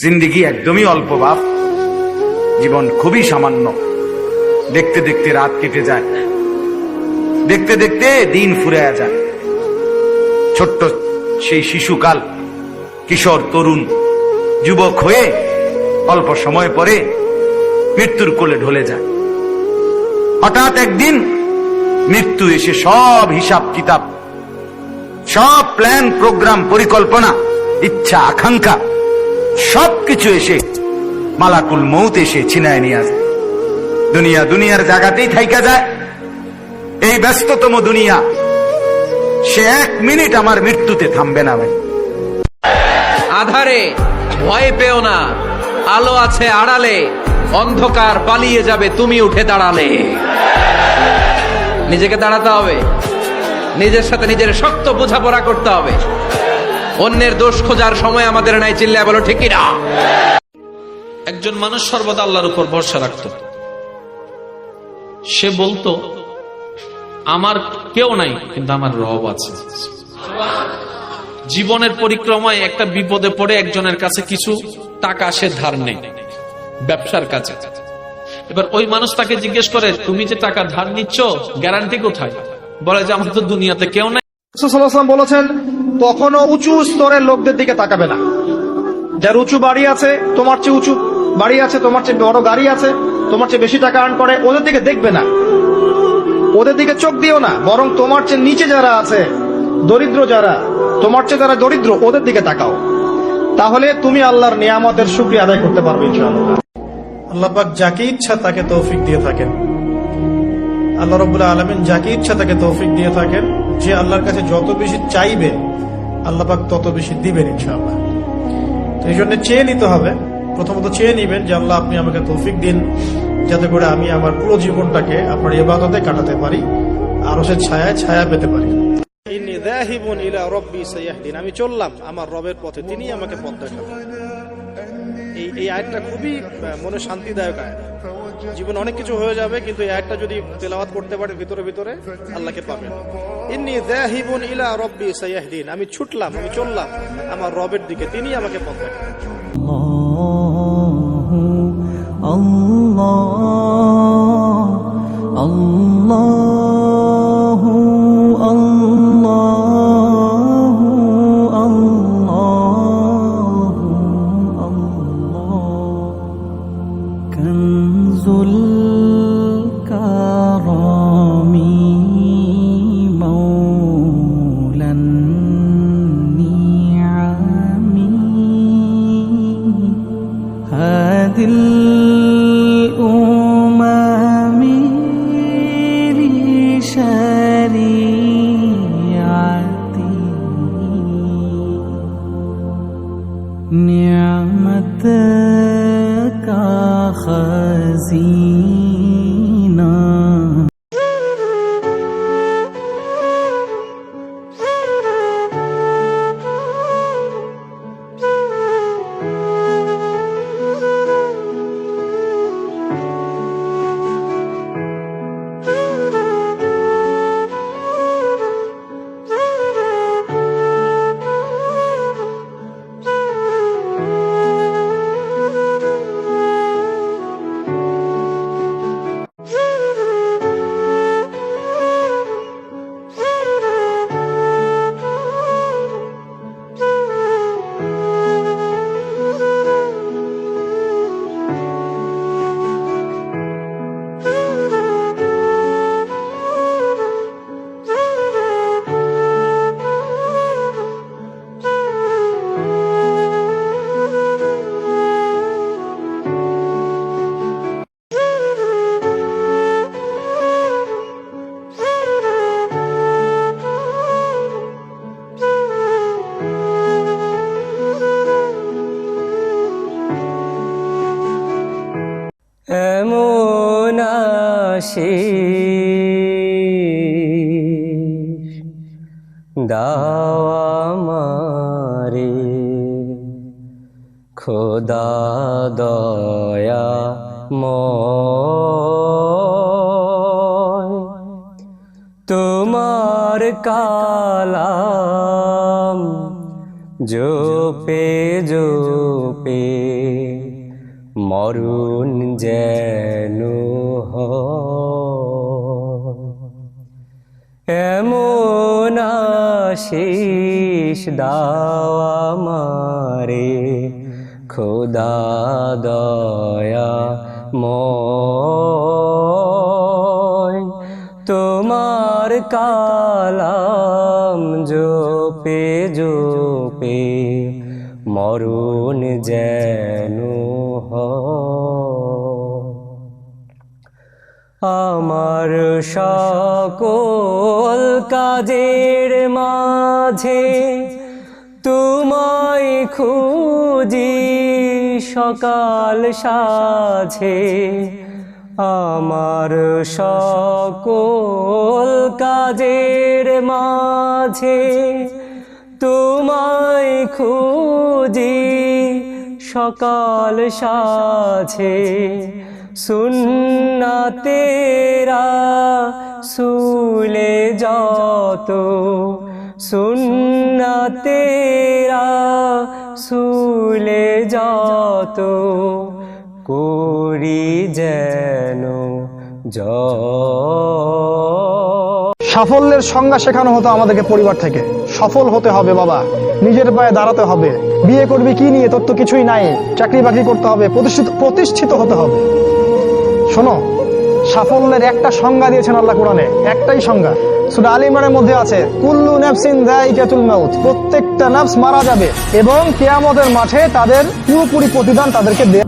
জিন্দেগি একদমই অল্প বাপ, জীবন খুবই সামান্য। দেখতে দেখতে রাত কেটে যায়, দেখতে দেখতে দিন ফুরিয়ে যায়। ছোট্ট সেই শিশুকাল, কিশোর, তরুণ, যুবক হয়ে অল্প সময় পরে মৃত্যুর কোলে ঢলে যায়। হঠাৎ একদিন মৃত্যু এসে সব হিসাব কিতাব, সব প্ল্যান, প্রোগ্রাম, পরিকল্পনা, ইচ্ছা, আকাঙ্ক্ষা সবকিছু এসে মালাকুল মউত এসে ছিনায় নিয়ে আসে। দুনিয়ার জায়গাতেই থাইকা যায়। এই ব্যস্ততম দুনিয়া, সে 1 মিনিট আমার মৃত্যুতে থামবে না ভাই। আধারে ভয় পেও না, আলো আছে আড়ালে, অন্ধকার পালিয়ে যাবে তুমি উঠে দাঁড়ালে। নিজেকে দাঁড়াতে হবে, নিজের সাথে নিজের শক্ত বোঝাপড়া করতে হবে। অন্যের দোষ খোঁজার সময় আমাদের নাই, চিল্লায় বলো ঠিক না। একজন মানুষ সর্বদা আল্লাহর উপর ভরসা রাখত। সে বলতো আমার কেউ নাই, কিন্তু আমার রব আছে। জীবনের পরিক্রমায় একটা বিপদে পড়ে একজনের কাছে কিছু টাকা সে ধার নেয় ব্যবসার কাছে। এবার ওই মানুষ তাকে জিজ্ঞেস করে, তুমি যে টাকা ধার নিচ্ছ গ্যারান্টি কোথায়? বলে যে আমার তো দুনিয়াতে কেউ নাই। রাসূল সাল্লাল্লাহু আলাইহি ওয়াসাল্লাম বলেছেন, কখনো উঁচু স্তরের লোকদের দিকে তাকাবে না। যার উঁচু বাড়ি আছে, তোমার চেয়ে উঁচু বাড়ি আছে, তোমার চেয়ে বড় গাড়ি আছে, তোমার চেয়ে বেশি টাকা আর্ন করে, ওদের দিকে দেখবে না, ওদের দিকে চোখ দিও না। বরং তোমার চেয়ে নিচে যারা আছে, দরিদ্র যারা, তোমার চেয়ে যারা দরিদ্র, ওদের দিকে তাকাও। তাহলে তুমি আল্লাহর নিয়ামতের শুকরিয়া আদায় করতে পারবে ইনশাআল্লাহ। আল্লাহ পাক যাকে ইচ্ছা তাকে তৌফিক দিয়ে থাকেন। আল্লাহ রাব্বুল আলামিন যাকে ইচ্ছা তাকে তৌফিক দিয়ে থাকেন। যে আল্লাহর কাছে যত বেশি চাইবে আল্লাহ পাক তত বেশি দিবেন ইনশাআল্লাহ। তো এই জন্য চেয়ে নিতে হবে। প্রথমত চেয়ে নিবেন যে আল্লাহ আপনি আমাকে তৌফিক দিন, যাতে করে আমি আমার পুরো জীবনটাকে আপনার ইবাদতে কাটাতে পারি, আরশের ছায়ায় ছায়া পেতে পারি। ইন্নী যাহিবুন ইলা রাব্বি সায়াহদিন, আমি চললাম আমার রবের পথে, তিনি আমাকে পথ দেখাবেন। এই আয়াতটা খুবই মনে শান্তিদায়ক আয়াত। জীবন অনেক কিছু হয়ে যাবে, কিন্তু এই আয়াতটা যদি তেলাওয়াত করতে পারেন ভিতরে ভিতরে আল্লাহকে পাবেন। ইন্নী যাহিবুন ইলা রাব্বি সায়াহদিন, আমি ছুটলাম, আমি চললাম আমার রবের দিকে, তিনি আমাকে পথ দেখাবেন। এমন আশিস দাও আমারে খোদা দয়াময়, তোমার কালাম জোপে জোপে মরণ যেন হয়। এমন আশিস দাও আমারে খোদা দয়াময়, তোমার কালাম জোপে জোপে মরণ যেন হয়। আমার সকল কাজের মাঝে তোমায় খুঁজি সকাল সাঝে, আমার সকল কাজের মাঝে তোমায় খুঁজি সকাল সাঝে। সুন্নাতেরা সুলে যত, সুন্নাতেরা সুলে যত করি যেন সাফল্যের সংজ্ঞা শেখানো হতো আমাদেরকে পরিবার থেকে। সফল হতে হবে বাবা, নিজের পায়ে দাঁড়াতে হবে, বিয়ে করবি কি নিয়ে, তোর তো কিছুই নাই, চাকরি বাকরি করতে হবে, প্রতিষ্ঠিত হতে হবে। শোনো, সাফল্যের একটা সংজ্ঞা দিয়েছেন আল্লাহ কোরআনে, একটাই সংজ্ঞা। সূরা আলে ইমরানের মধ্যে আছে, কুল্লু নাফসিন যায়িকাতুল মাউত, প্রত্যেকটা নফস মারা যাবে এবং কিয়ামতের মাঠে তাদের পুরোপুরি প্রতিদান তাদেরকে দেয়া